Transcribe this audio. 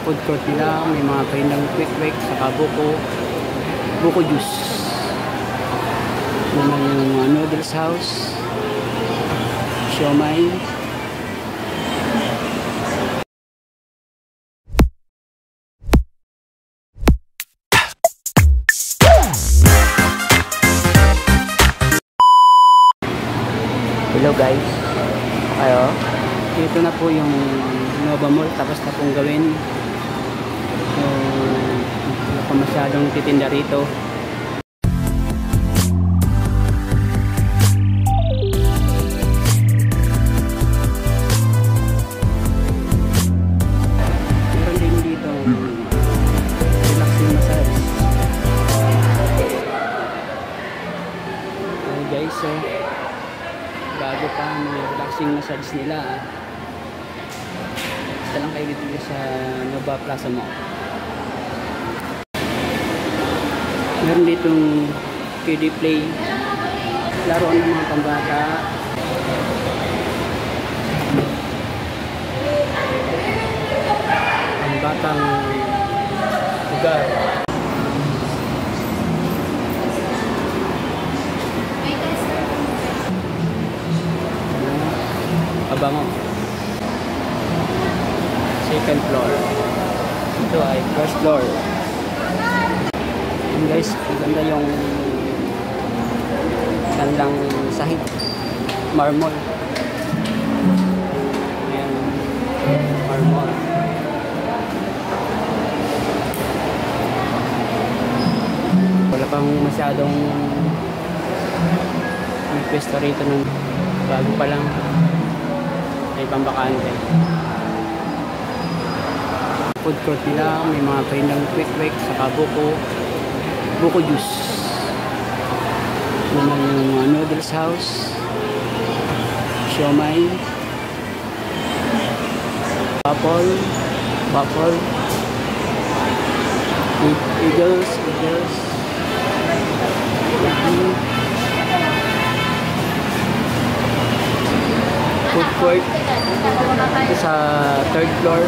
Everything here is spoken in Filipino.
Food court nila, may mga paindang quick saka buko juice. Naman yung noodles house, siomai. Hello guys, ayo. Dito na po yung Nova Mall, tapos na pong gawin. Wala pa masyadong titinda rito. Meron din dito relaxing massage. Okay guys, so bago pa mga relaxing massage nila, basta lang kayo dito sa Nova Plaza Mall. Meron ditong kiddie play, laruan ng mga pambata, ang batang lugar. Abango. Second floor. Ito ay first floor. And guys, maganda yung gandang sahig. Marmol. Ayan. Marmol. Wala pang masyadong may pwesto rito nun. Bago pa lang. May pambakante. Food court nila, may mga paindang quick saka buko juice. Naman yung noodles house, siomai, waffle, eagles, food court ito sa third floor.